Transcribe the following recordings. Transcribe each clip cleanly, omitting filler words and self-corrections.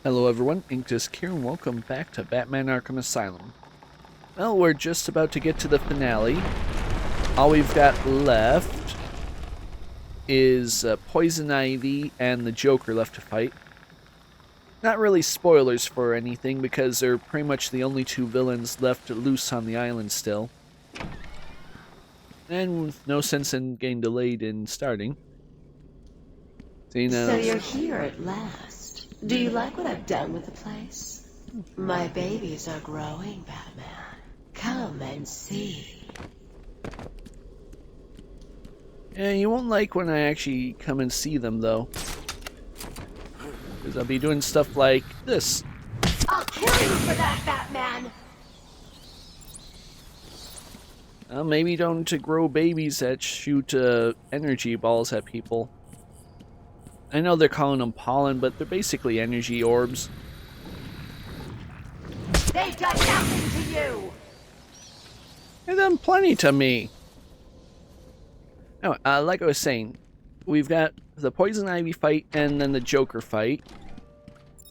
Hello everyone, Inkdisc here and welcome back to Batman Arkham Asylum. Well, we're just about to get to the finale. All we've got left is Poison Ivy and the Joker left to fight. Not really spoilers for anything because they're pretty much the only two villains left loose on the island still. And with no sense in getting delayed in starting. So you're here at last. Do you like what I've done with the place? My babies are growing, Batman. Come and see. Yeah, you won't like when I actually come and see them though. Because I'll be doing stuff like this. I'll kill you for that, Batman! Maybe don't to grow babies that shoot energy balls at people. I know they're calling them pollen, but they're basically energy orbs. They've done nothing to you! They've done plenty to me. Oh, like I was saying, we've got the Poison Ivy fight and then the Joker fight.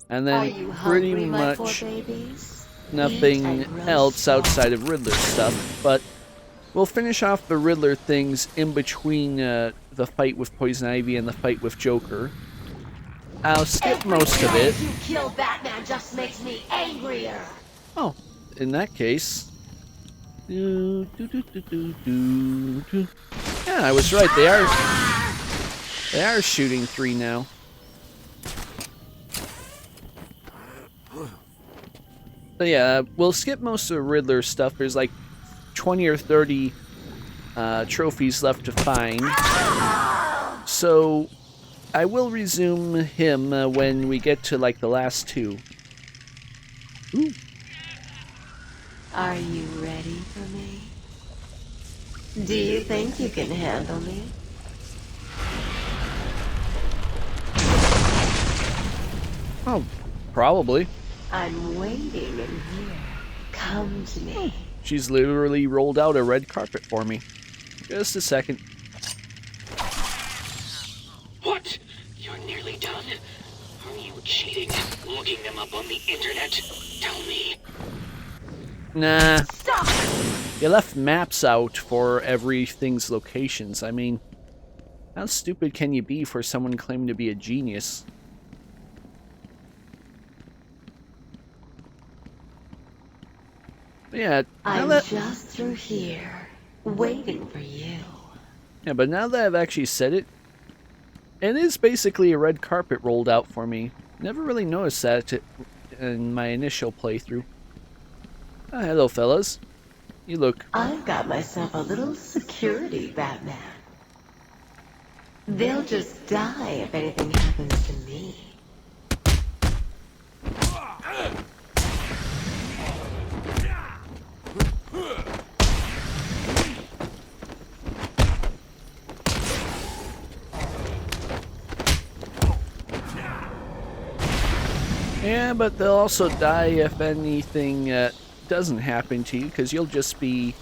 And then pretty much nothing else outside of Riddler stuff. But we'll finish off the Riddler things in between the fight with Poison Ivy and the fight with Joker. I'll skip most of it. You kill Batman just makes me angrier. Oh, in that case. Yeah, I was right. They are shooting 3 now. But yeah, we'll skip most of the Riddler stuff. There's like 20 or 30 trophies left to find. So I will resume him when we get to like the last 2. Ooh. Are you ready for me? Do you think you can handle me? Oh, probably. I'm waiting in here. Come to me. She's literally rolled out a red carpet for me. Just a second. What? You're nearly done? Are you cheating? Looking them up on the internet? Tell me. Nah. Stop! You left maps out for everything's locations. I mean, how stupid can you be for someone claiming to be a genius? But yeah, I'm just through here, waiting for you. Yeah, but now that I've actually said it, it is basically a red carpet rolled out for me. Never really noticed that in my initial playthrough. Hello, fellas. You look... I've got myself a little security, Batman. They'll just die if anything happens to me. Yeah, but they'll also die if anything doesn't happen to you, because you'll just be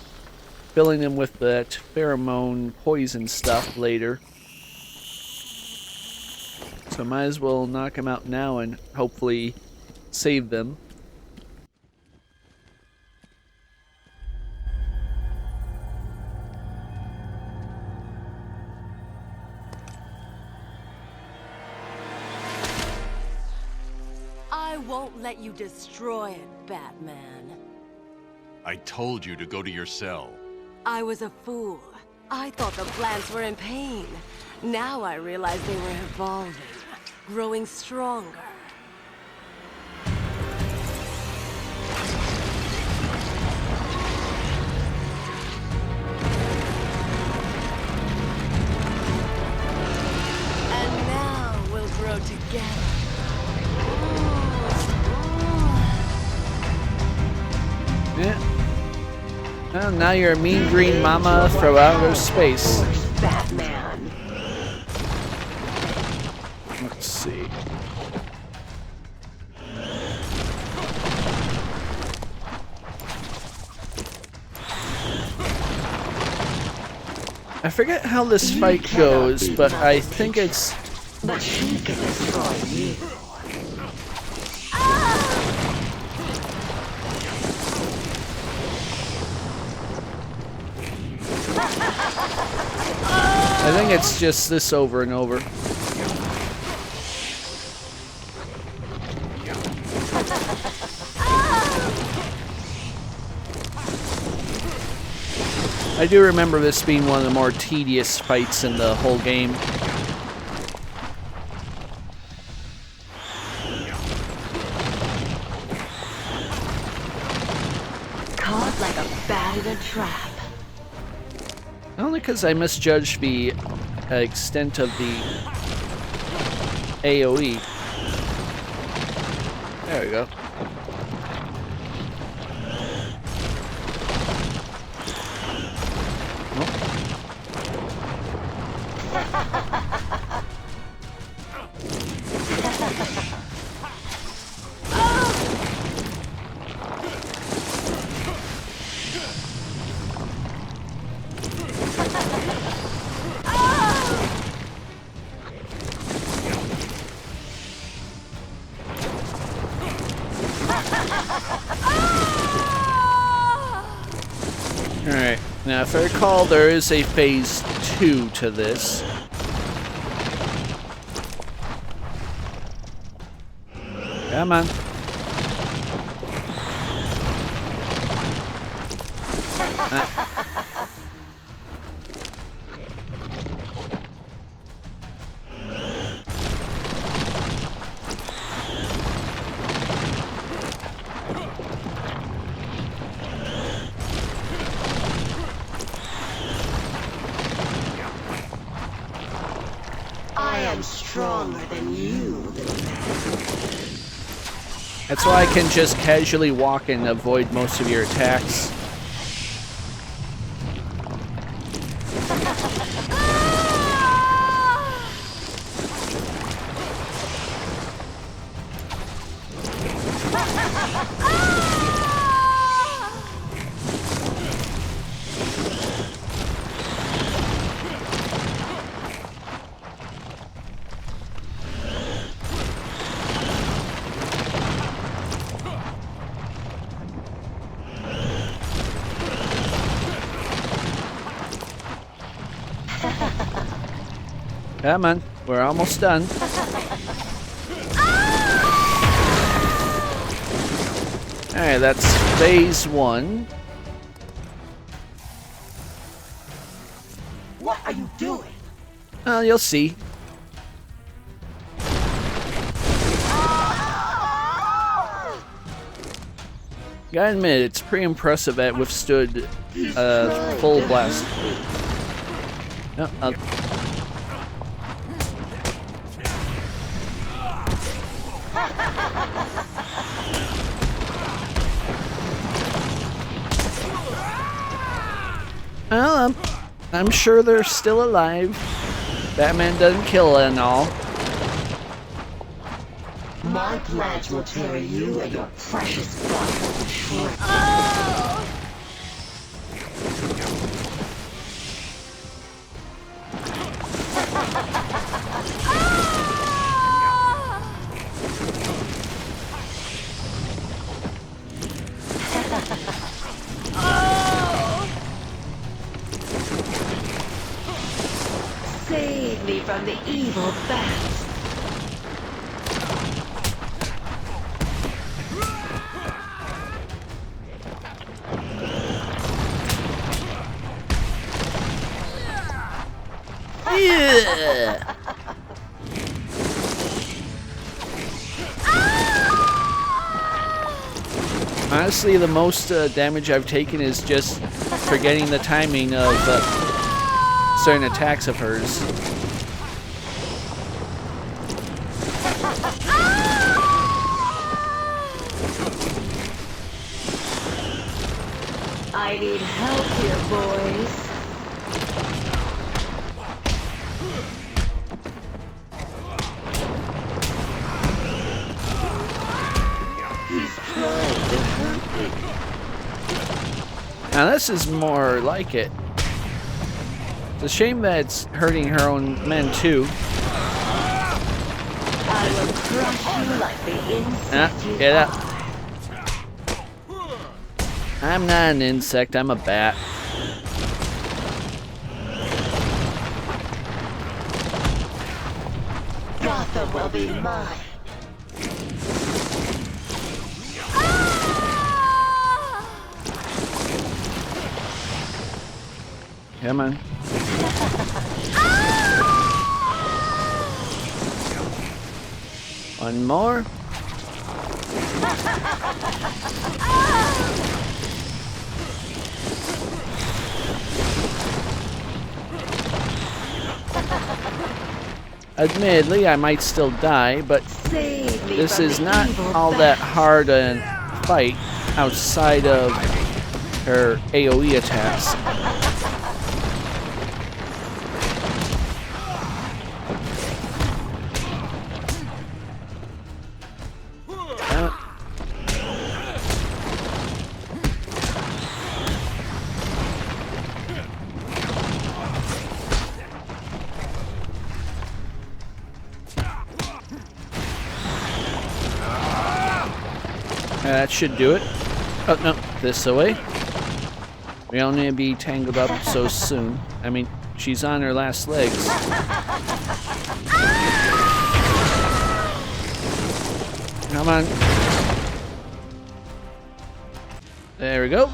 filling them with that pheromone poison stuff later. So might as well knock them out now and hopefully save them. I won't let you destroy it, Batman. I told you to go to your cell. I was a fool. I thought the plants were in pain. Now I realize they were evolving, growing stronger. And now we'll grow together. Yeah. Well, now you're a mean green mama from outer space. Batman. Let's see. I forget how this fight goes, but I think it's... But she can destroy you. think it's just this over and over. I do remember this being one of the more tedious fights in the whole game. Caught like a bat in a trap. Only because I misjudged the extent of the AoE. There we go. Alright, now if I recall, there is a phase 2 to this. Come on. I am stronger than you, little man. That's why I can just casually walk and avoid most of your attacks. Come on, we're almost done. Alright, that's phase 1. What are you doing? Well, you'll see. Gotta admit, it's pretty impressive that it withstood a full blast. No, well, I'm sure they're still alive. Batman doesn't kill and all. My plans will tear you and your precious body to shreds. Save me from the evil bats. Yeah. Honestly, the most damage I've taken is just forgetting the timing of certain attacks of hers. I need help here, boys. He's trying to hurt me. Now this is more like it. It's a shame that it's hurting her own men too. I will crush you like the insect you Get up. are. I'm not an insect, I'm a bat. will be mine. Come on. One more. Admittedly, I might still die, but this is not all that hard a fight outside of her AoE attacks. That should do it. Oh, no, this away. We don't need to be tangled up so soon. I mean, she's on her last legs. Come on. There we go.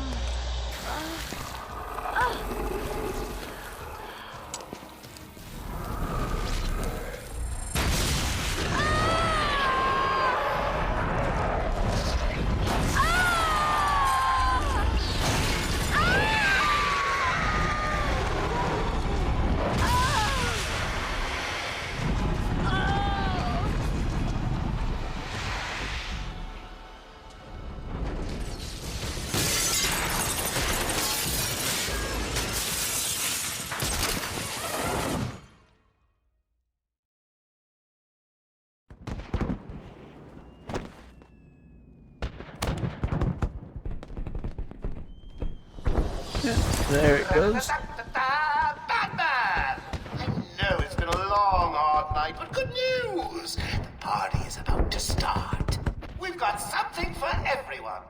There it goes. Batman! I know it's been a long, hard night, but good news! The party is about to start. We've got something for everyone.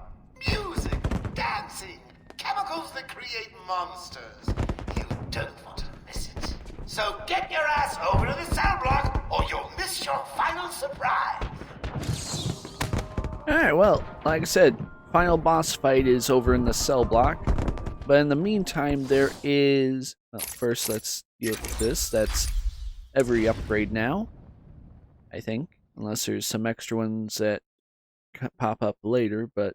Music, dancing, chemicals that create monsters. You don't want to miss it. So get your ass over to the cell block, or you'll miss your final surprise. Alright, well, like I said, final boss fight is over in the cell block. But in the meantime, there is... Well, first, let's deal with this. That's every upgrade now, I think. Unless there's some extra ones that pop up later, but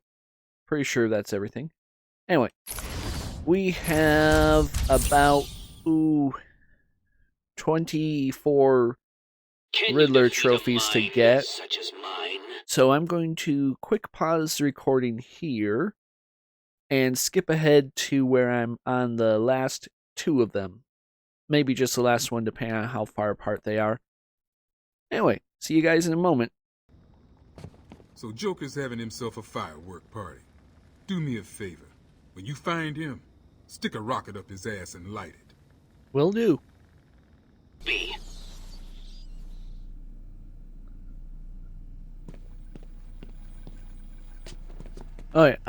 pretty sure that's everything. Anyway, we have about 24 Riddler trophies to get. Such as mine? So I'm going to quick pause the recording here and skip ahead to where I'm on the last two of them. Maybe just the last one, depending on how far apart they are. Anyway, see you guys in a moment. So Joker's having himself a firework party. Do me a favor. When you find him, stick a rocket up his ass and light it. Will do. B. Alright,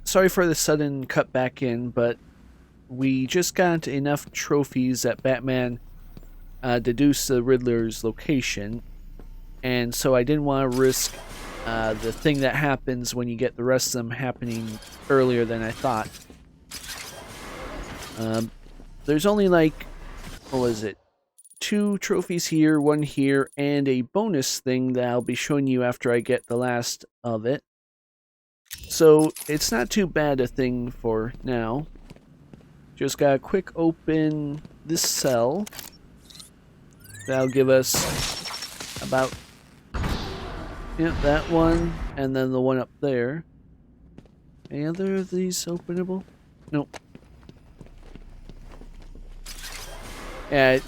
sorry for the sudden cut back in, but we just got enough trophies that Batman deduced the Riddler's location, and so I didn't want to risk the thing that happens when you get the rest of them happening earlier than I thought. There's only like, what was it, 2 trophies here, 1 here, and a bonus thing that I'll be showing you after I get the last of it. So it's not too bad a thing for now. Just gotta quick open this cell. That'll give us about, yeah, that one, and then the one up there. Any other of these openable? Nope. Yeah,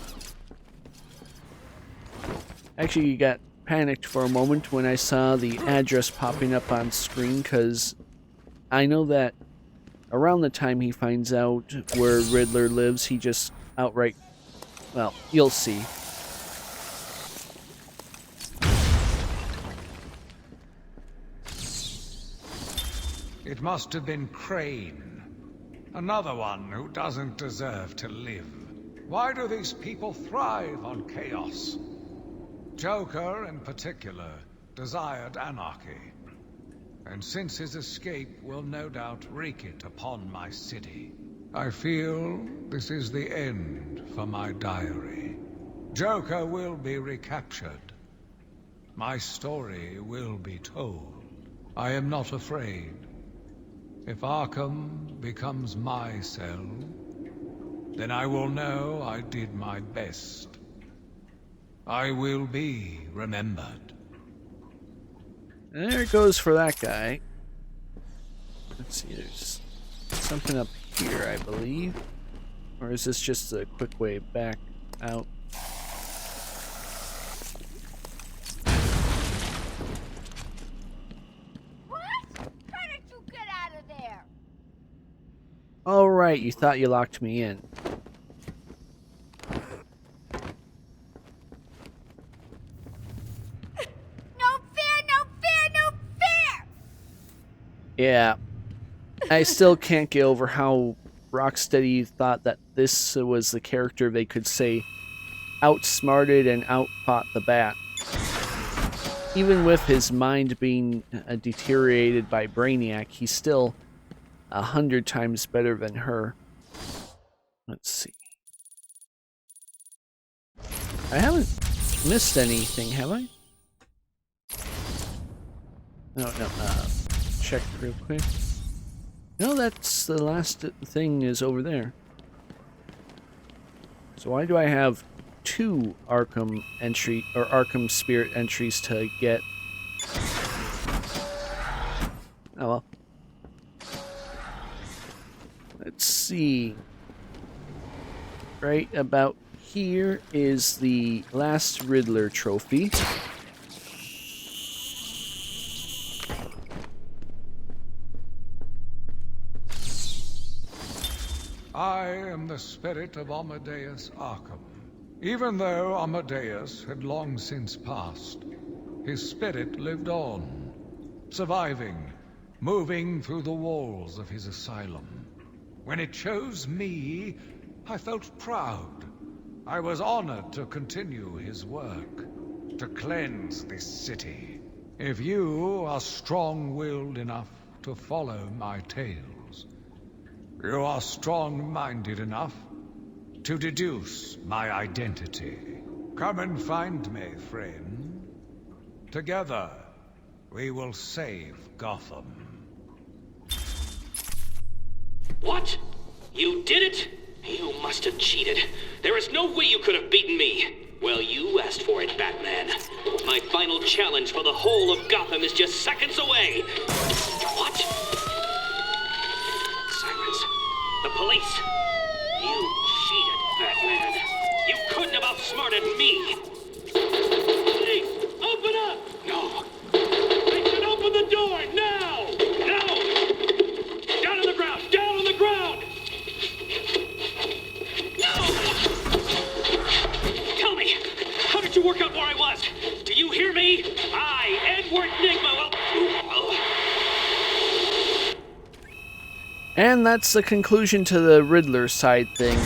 actually, you got panicked for a moment when I saw the address popping up on screen, because I know that around the time he finds out where Riddler lives, he just outright, well, you'll see. It must have been Crane. Another one who doesn't deserve to live. Why do these people thrive on chaos? Joker, in particular, desired anarchy. And since his escape will no doubt wreak it upon my city, I feel this is the end for my diary. Joker will be recaptured. My story will be told. I am not afraid. If Arkham becomes my cell, then I will know I did my best. I will be remembered. And there it goes for that guy. Let's see, there's something up here, I believe. Or is this just a quick way back out? All right, you thought you locked me in. No fear, no fear, no fear! Yeah. I still can't get over how Rocksteady thought that this was the character they could say outsmarted and outfought the Bat. Even with his mind being deteriorated by Brainiac, he's still 100 times better than her. Let's see. I haven't missed anything, have I? No, check real quick. No, that's the last thing is over there. So why do I have 2 Arkham entry or Arkham Spirit entries to get? Oh well. Let's see. Right about here is the last Riddler trophy. I am the spirit of Amadeus Arkham. Even though Amadeus had long since passed, his spirit lived on, surviving, moving through the walls of his asylum. When it chose me, I felt proud. I was honored to continue his work, to cleanse this city. If you are strong-willed enough to follow my tales, you are strong-minded enough to deduce my identity. Come and find me, friend. Together, we will save Gotham. What? You did it? You must have cheated. There is no way you could have beaten me. Well, you asked for it, Batman. My final challenge for the whole of Gotham is just seconds away. What? Sirens. The police. You cheated, Batman. You couldn't have outsmarted me. Police, open up! No. They should open the door now! Now! Down on the ground! Down on the ground! No! Tell me, how did you work out where I was? Do you hear me? I, Edward Nigma, will... And that's the conclusion to the Riddler side thing.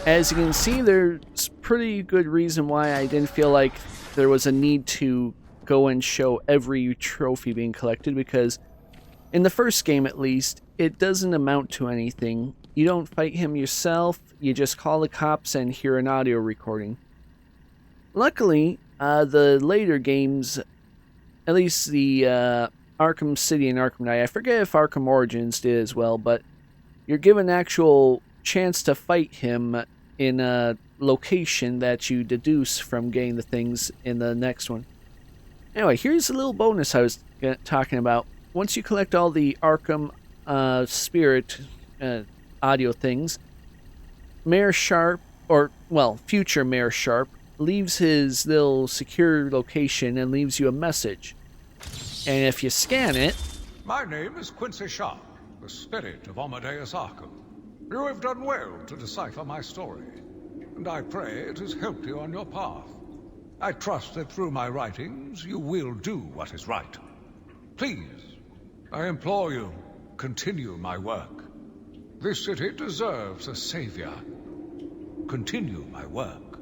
As you can see, there's pretty good reason why I didn't feel like there was a need to go and show every trophy being collected, because in the first game at least, it doesn't amount to anything. You don't fight him yourself, you just call the cops and hear an audio recording. Luckily, the later games, at least the Arkham City and Arkham Knight, I forget if Arkham Origins did as well, but you're given actual chance to fight him in a location that you deduce from getting the things in the next one. Anyway, here's a little bonus I was talking about. Once you collect all the Arkham Spirit audio things, Mayor Sharp, or, well, future Mayor Sharp, leaves his little secure location and leaves you a message. And if you scan it... My name is Quincy Sharp, the spirit of Amadeus Arkham. You have done well to decipher my story, and I pray it has helped you on your path. I trust that through my writings you will do what is right. Please, I implore you, continue my work. This city deserves a savior. Continue my work.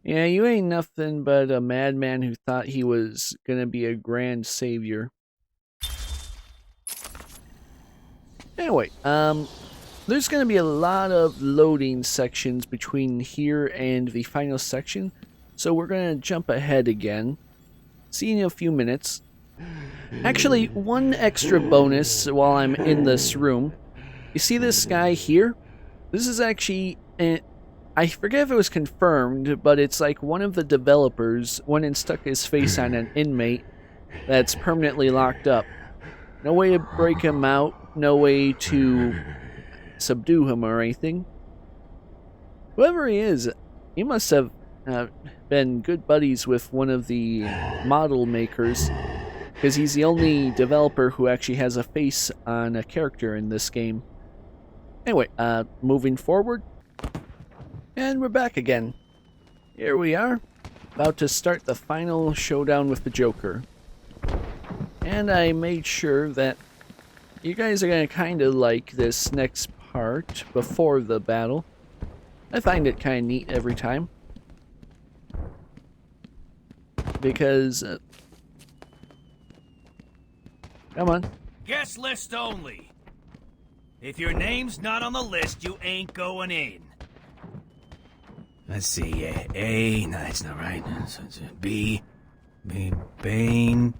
Yeah, you ain't nothing but a madman who thought he was gonna be a grand savior. Anyway, there's gonna be a lot of loading sections between here and the final section, so we're gonna jump ahead again. See you in a few minutes. Actually, one extra bonus while I'm in this room. You see this guy here? This is actually, I forget if it was confirmed, but it's like one of the developers went and stuck his face on an inmate that's permanently locked up. No way to break him out, no way to subdue him or anything. Whoever he is, he must have been good buddies with one of the model makers, because he's the only developer who actually has a face on a character in this game. Anyway, moving forward, and we're back again. Here we are, about to start the final showdown with the Joker. And I made sure that you guys are going to kind of like this next part before the battle. I find it kind of neat every time. Because, come on. Guest list only. If your name's not on the list, you ain't going in. Let's see, A, no, that's not right. B, Bane.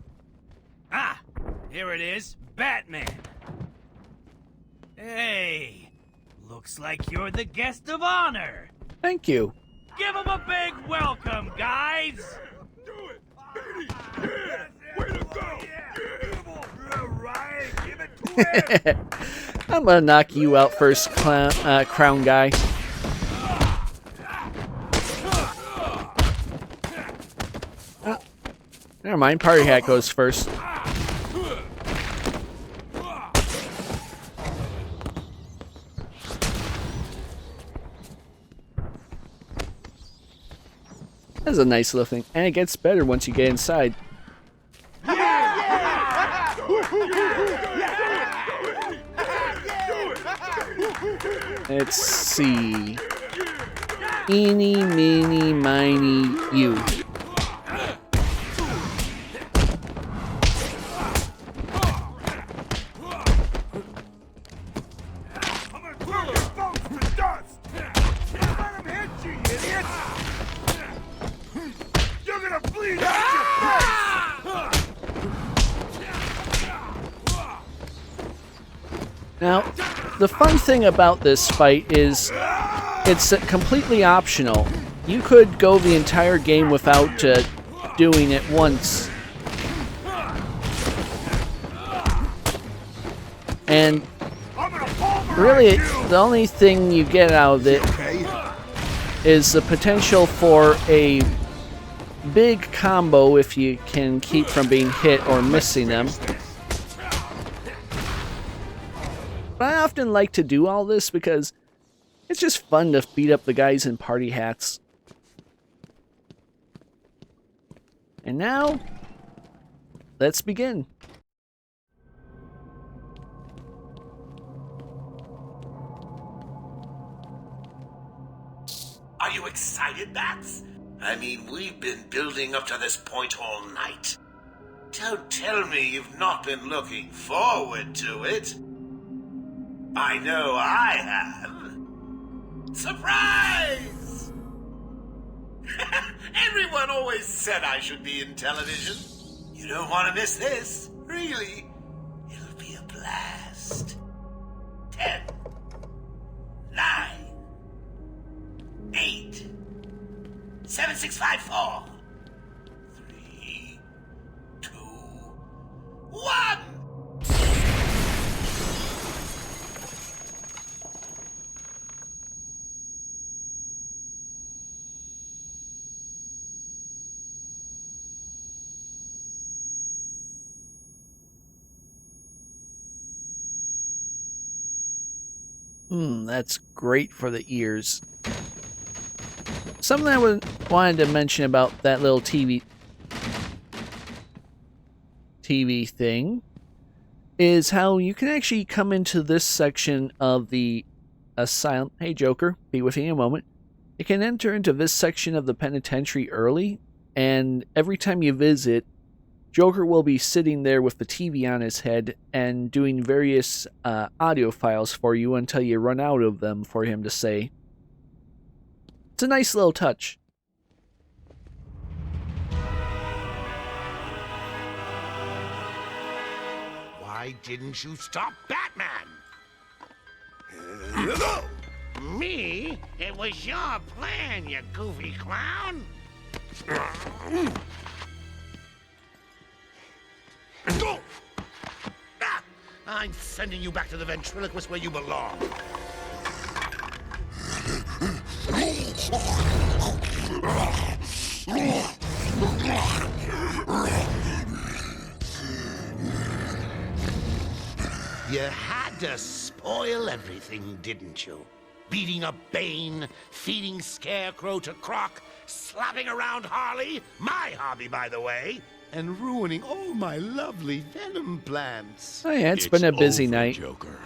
Ah, here it is, Batman. Hey, looks like you're the guest of honor. Thank you. Give him a big welcome, guys. Do it! Yeah! Way to go! Yeah! All right, give it to him. I'm gonna knock you out first, crown guy. Never mind, party hat goes first. That's a nice little thing, and it gets better once you get inside. Let's see. Eeny, meeny, miny, you. Now, the fun thing about this fight is it's completely optional. You could go the entire game without doing it once. And really, the only thing you get out of it is the potential for a big combo if you can keep from being hit or missing them. But I often like to do all this because it's just fun to beat up the guys in party hats. And now, let's begin. Are you excited, Bats? I mean, we've been building up to this point all night. Don't tell me you've not been looking forward to it. I know I have. Surprise! Everyone always said I should be in television. You don't want to miss this, really. It'll be a blast. 10, 9, 8, 7, 6, 5, 4, 3, 2, 1. That's great for the ears. Something I wanted to mention about that little TV thing is how you can actually come into this section of the asylum. Hey Joker, be with you in a moment. You can enter into this section of the penitentiary early, and every time you visit, Joker will be sitting there with the TV on his head and doing various audio files for you until you run out of them for him to say. It's a nice little touch. Why didn't you stop Batman? Me? It was your plan, you goofy clown. I'm sending you back to the ventriloquist where you belong. You had to spoil everything, didn't you? Beating up Bane, feeding Scarecrow to Croc, slapping around Harley, my hobby, by the way, and ruining all my lovely Venom plants. Oh yeah, it's been a busy night. Joker.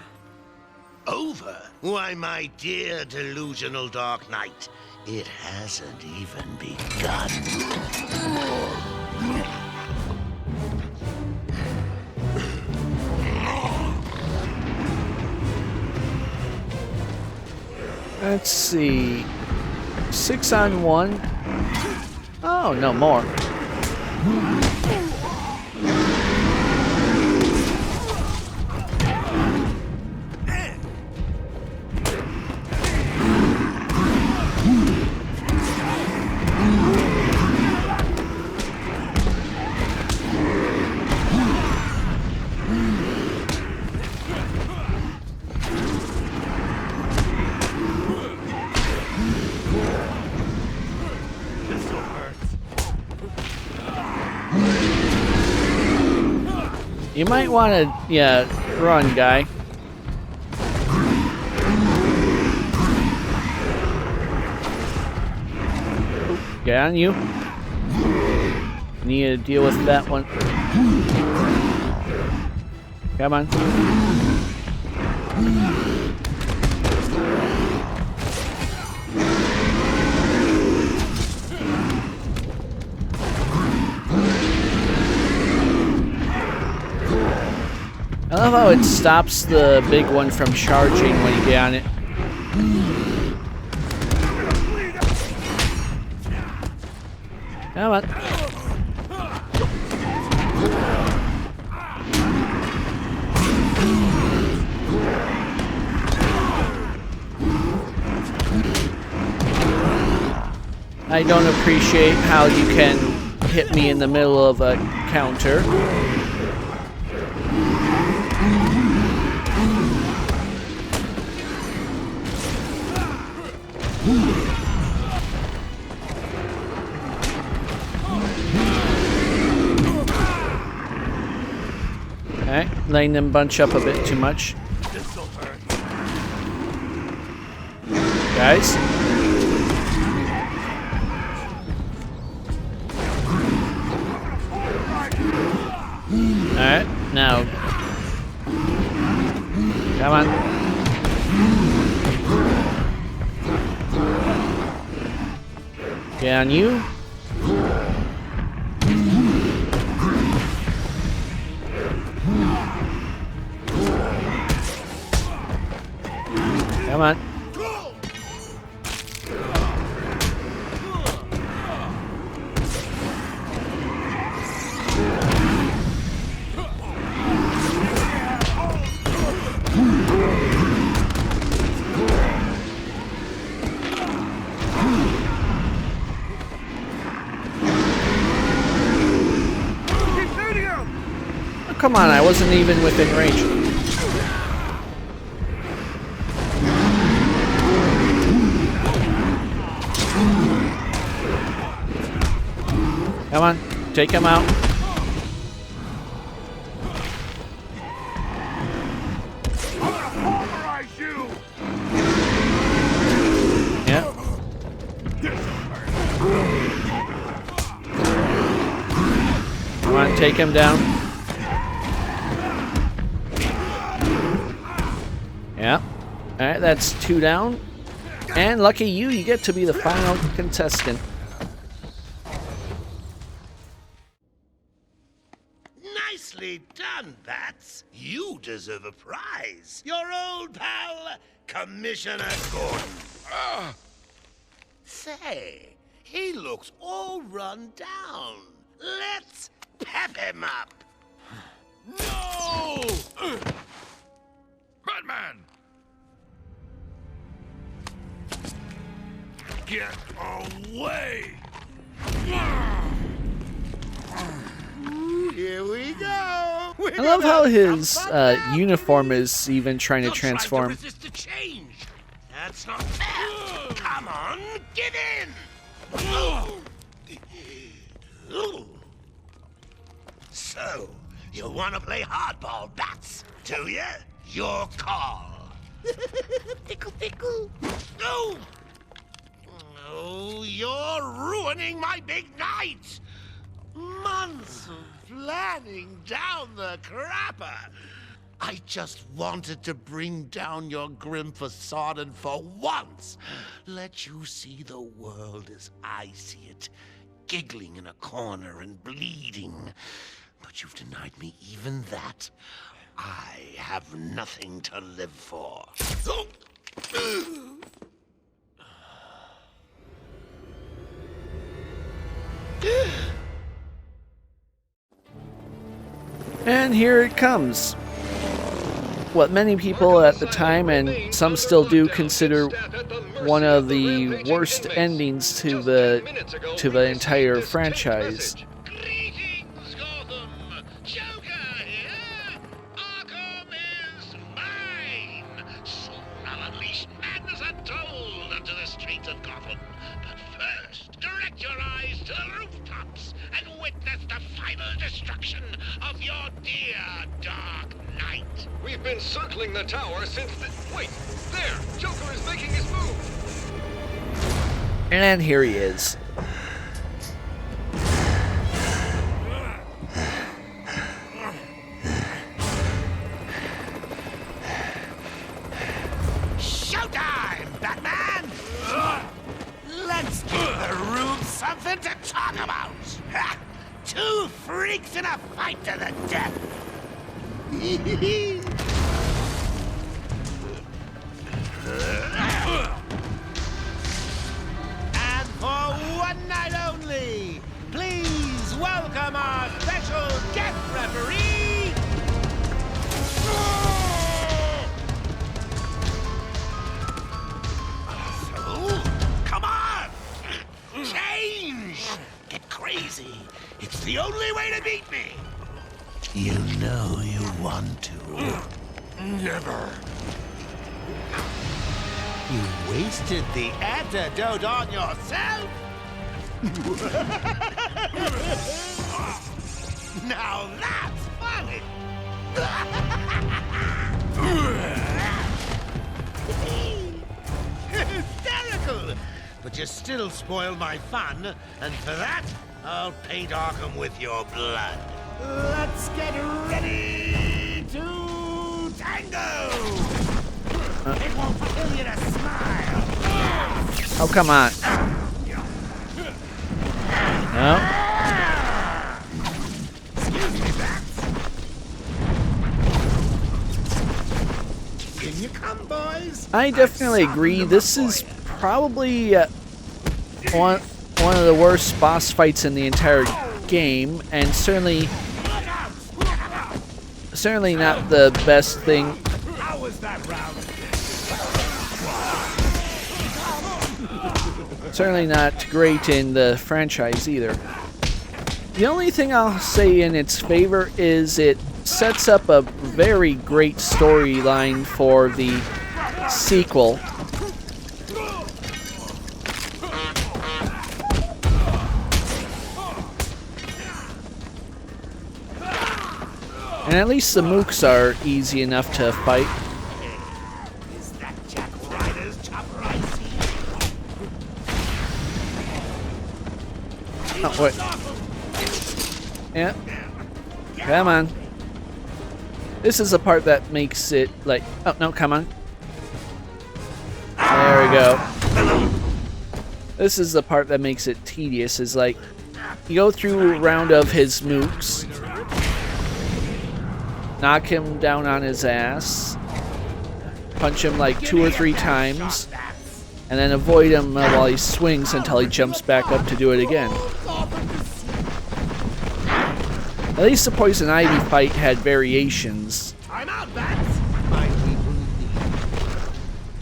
Over? Why, my dear delusional Dark Knight, it hasn't even begun. Let's see. 6 on 1. Oh, no more. You might want to, yeah, run, guy. Get on you. Need to deal with that one. Come on. I love how it stops the big one from charging when you get on it. Come on. I don't appreciate how you can hit me in the middle of a counter. Okay, letting them bunch up a bit too much. Guys. Alright, now. Come on. Get on you. Come on. Oh, come on, I wasn't even within range. Come on, take him out. Yep. Come on, take him down. Yep. Alright, that's 2 down. And lucky you get to be the final contestant. Nicely done, Bats. You deserve a prize. Your old pal, Commissioner Gordon. Say, he looks all run down. Let's pep him up. No! Batman! Get away! Here we go. I love how his uniform is even trying to transform. Resist the change. That's not fair. Come on, get in. So, you want to play hardball, Bats, do you? Your call. Pickle, pickle. No! Oh, you're ruining my big night! Months of planning down the crapper. I just wanted to bring down your grim facade and for once let you see the world as I see it, giggling in a corner and bleeding. But you've denied me even that. I have nothing to live for. And here it comes. What many people at the time, and some still do, consider one of the worst endings to the entire franchise. Greetings, Gotham! Joker here! Arkham is mine! Soon I'll unleash madness untold onto the streets of Gotham. But first, direct your eyes to the rooftops and witness the final destruction of your dear Dark Knight. We've been circling the tower since the... Wait! There! Joker is making his move! And here he is. Showtime, Batman! Let's give the room something to talk about. Ha! Two freaks in a fight to the death. And for one night only, please welcome our special guest referee, So, come on! Change! Get crazy! It's the only way to beat me! You know you want to. Never. You wasted the antidote on yourself? Now that's funny! Hysterical! But you still spoil my fun, and for that, I'll paint Arkham with your blood. Let's get ready to tango! It won't kill you to smile! Oh, come on. No. Excuse me, Bats. In you come, boys. I definitely agree. This is probably one of the worst boss fights in the entire game, and certainly not the best thing. How was that round? Certainly not great in the franchise either. The only thing I'll say in its favor is it sets up a very great storyline for the sequel. And at least the mooks are easy enough to fight. Is that Jack Ryder's chopper I see? Oh, wait. Yeah. Come on. This is the part that makes it like... Oh, no, come on. There we go. This is the part that makes it tedious, is like, you go through a round of his mooks, knock him down on his ass, punch him like 2 or 3 times, and then avoid him while he swings until he jumps back up to do it again. At least the Poison Ivy fight had variations. I'm out, bats! My people need.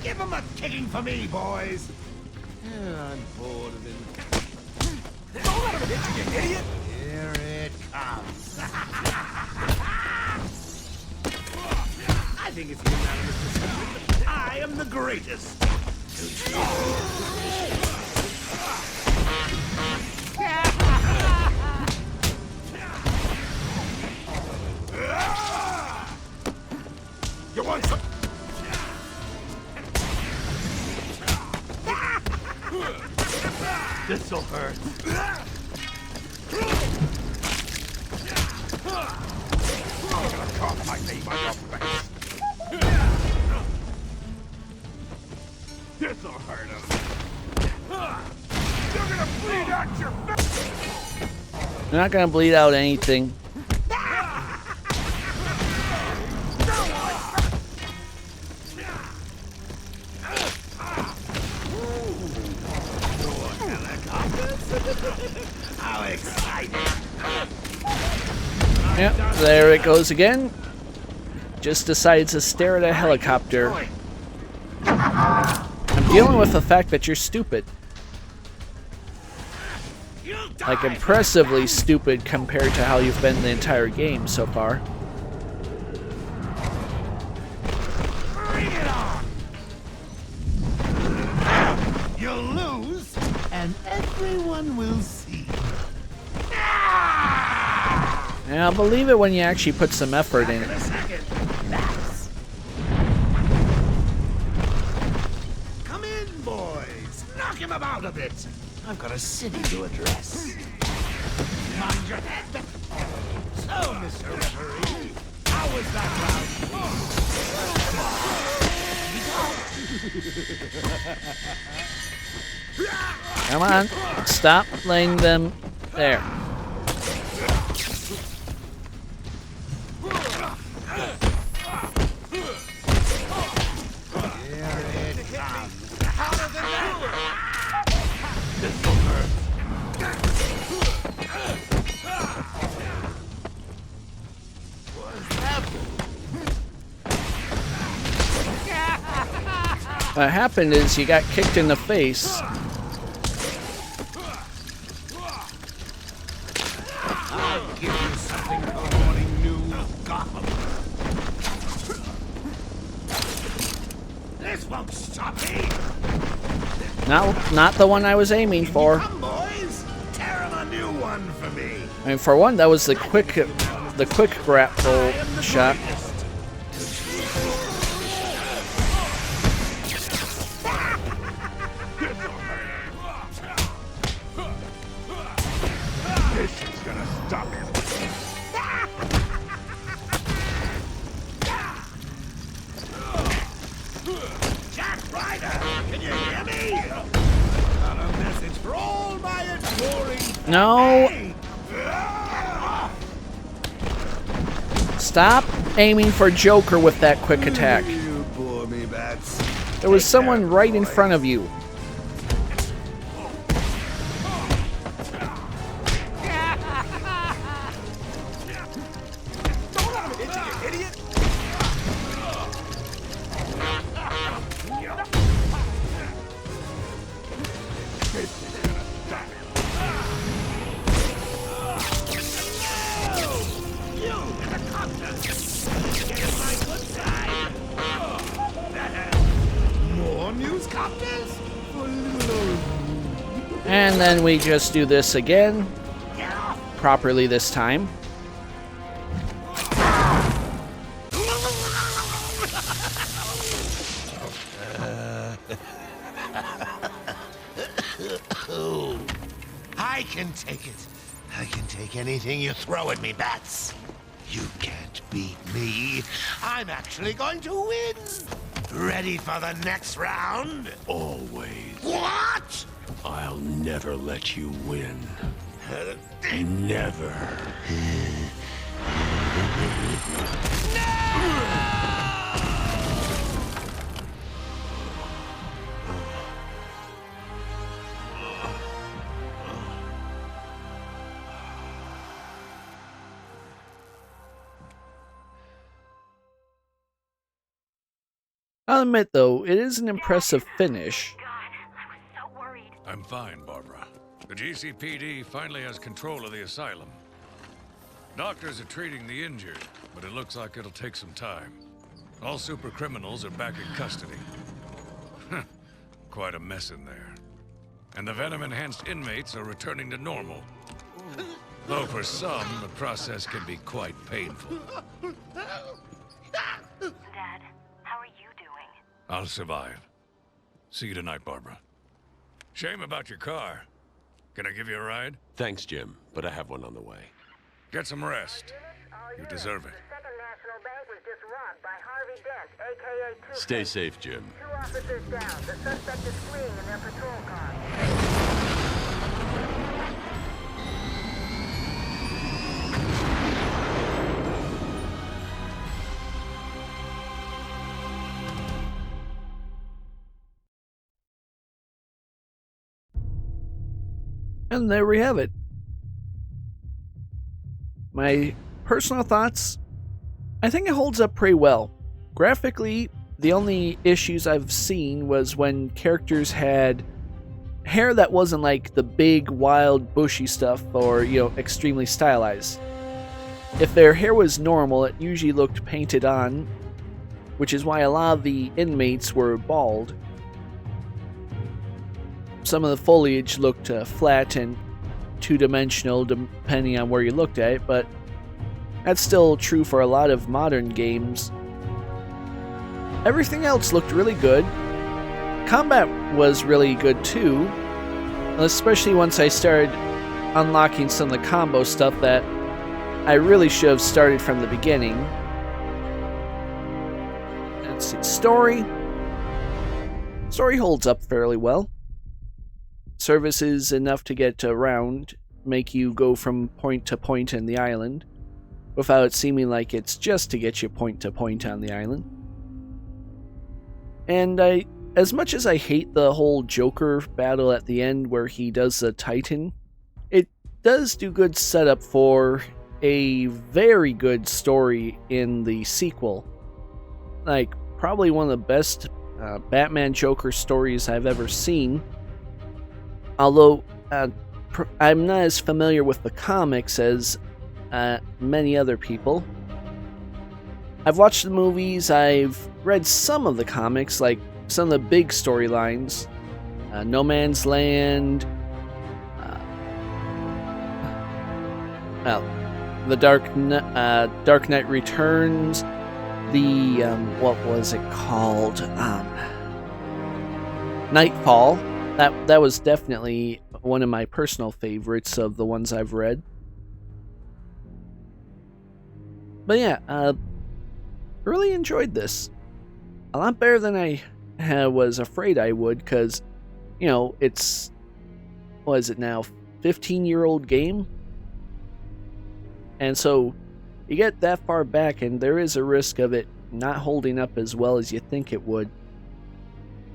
Give them a kicking for me, boys! I'm bored of him. Don't let him hit you, idiot! Here it comes. I think it's unanimous decision that I am the greatest. You want some? This'll hurt. I'm gonna carve my name on your face. This'll hurt him. You're gonna bleed out your face. You're not gonna bleed out anything. How exciting! Yep, there it goes again. Just decides to stare at a helicopter. I'm dealing with the fact that you're stupid. Like, impressively stupid compared to how you've been the entire game so far. Bring it on! You'll lose, and everyone will see. And I'll believe it when you actually put some effort in it. Come in, boys. Knock him about a bit. I've got a city to address. Mind your head. So, Mr. Referee, how was that round? Come on, stop laying them there. What happened is you got kicked in the face. I'll give you something for morning news, Gotham. This won't stop me. Not the one I was aiming for. Come, boys. Tear him a new one for me. I mean, for one, that was the quick grapple shot. This is gonna stop him. Jack Ryder, can you hear me? Got a message for all my adoring. No. Stop aiming for Joker with that quick attack. You bore me, bats. There was someone right in front of you. Don't let him hit you, you idiot. This is gonna stop him. You and the copter. Get in my good side. More news copters? And then we just do this again. Properly this time. I can take it. I can take anything you throw at me, bats. You can't beat me. I'm actually going to win. Ready for the next round? Always. What? I'll never let you win. Never. I'll admit, though, it is an impressive finish. I'm fine, Barbara. The GCPD finally has control of the asylum. Doctors are treating the injured, but it looks like it'll take some time. All super criminals are back in custody. Quite a mess in there. And the venom-enhanced inmates are returning to normal. Though for some, the process can be quite painful. Dad, how are you doing? I'll survive. See you tonight, Barbara. Shame about your car. Can I give you a ride? Thanks, Jim, but I have one on the way. Get some rest. You deserve it. Stay safe, Jim. 2 officers down. The suspect is fleeing in their patrol car. And there we have it. My personal thoughts, I think it holds up pretty well. Graphically, the only issues I've seen was when characters had hair that wasn't like the big, wild, bushy stuff or, extremely stylized. If their hair was normal, it usually looked painted on, which is why a lot of the inmates were bald. Some of the foliage looked flat and two-dimensional depending on where you looked at it, but that's still true for a lot of modern games. Everything else looked really good. Combat was really good too, especially once I started unlocking some of the combo stuff that I really should have started from the beginning. Let's see, story holds up fairly well. Services enough to get around, make you go from point to point in the island, without it seeming like it's just to get you point to point on the island. And as much as I hate the whole Joker battle at the end where he does the Titan, it does do good setup for a very good story in the sequel. Like, probably one of the best Batman Joker stories I've ever seen. Although I'm not as familiar with the comics as many other people. I've watched the movies, I've read some of the comics, like some of the big storylines. No Man's Land, the Dark Knight Returns, the, what was it called? Nightfall. That was definitely one of my personal favorites of the ones I've read. But yeah, really enjoyed this. A lot better than I was afraid I would, because, it's, what is it now, 15-year-old game? And so, you get that far back and there is a risk of it not holding up as well as you think it would.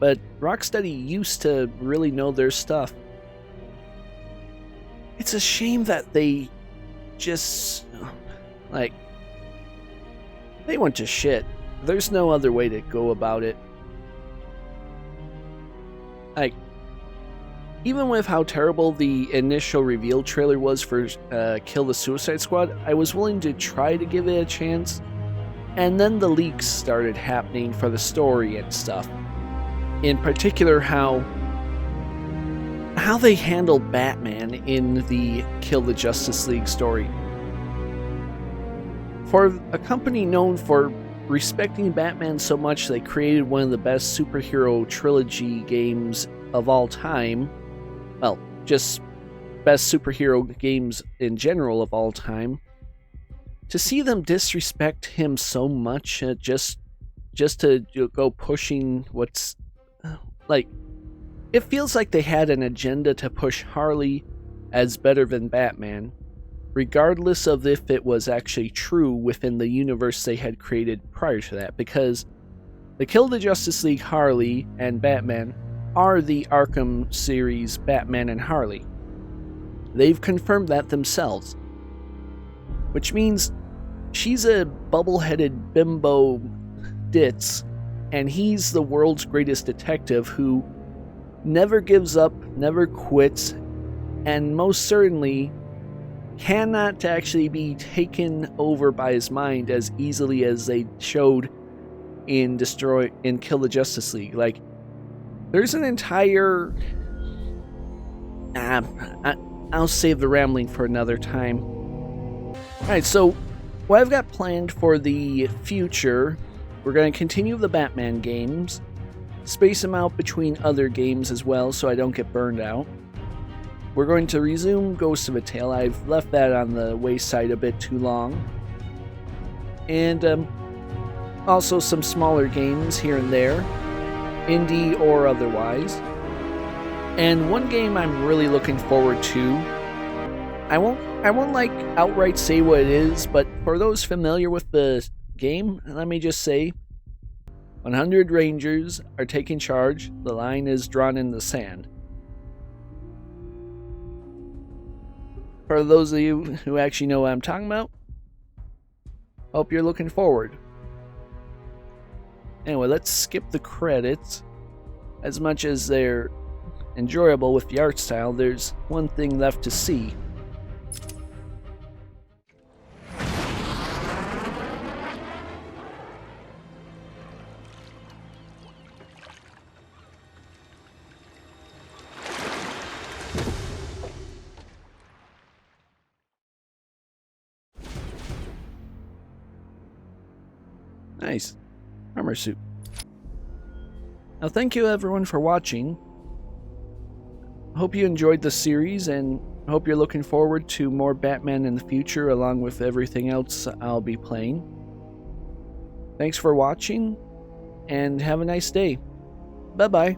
But Rocksteady used to really know their stuff. It's a shame that they just, they went to shit. There's no other way to go about it. Even with how terrible the initial reveal trailer was for Kill the Suicide Squad, I was willing to try to give it a chance. And then the leaks started happening for the story and stuff. In particular, how they handled Batman in the Kill the Justice League story. For a company known for respecting Batman so much, they created one of the best superhero trilogy games of all time. Well, just best superhero games in general of all time. To see them disrespect him so much, just to go pushing what's it feels like they had an agenda to push Harley as better than Batman, regardless of if it was actually true within the universe they had created prior to that, because the Kill the Justice League Harley and Batman are the Arkham series Batman and Harley. They've confirmed that themselves, which means she's a bubble-headed bimbo ditz, and he's the world's greatest detective who never gives up, never quits, and most certainly cannot actually be taken over by his mind as easily as they showed in Kill the Justice League. Like, there's an entire... I'll save the rambling for another time. Alright, so what I've got planned for the future, we're going to continue the Batman games, space them out between other games as well so I don't get burned out. We're going to resume Ghost of a Tale. I've left that on the wayside a bit too long. And also some smaller games here and there, indie or otherwise. And one game I'm really looking forward to, I won't like outright say what it is, but for those familiar with the game, let me just say 100 Rangers are taking charge. The line is drawn in the sand. For those of you who actually know what I'm talking about, hope you're looking forward. Anyway, let's skip the credits. As much as they're enjoyable with the art style, there's one thing left to see. Nice. Armor suit. Now thank you everyone for watching. Hope you enjoyed the series and hope you're looking forward to more Batman in the future along with everything else I'll be playing. Thanks for watching and have a nice day. Bye bye.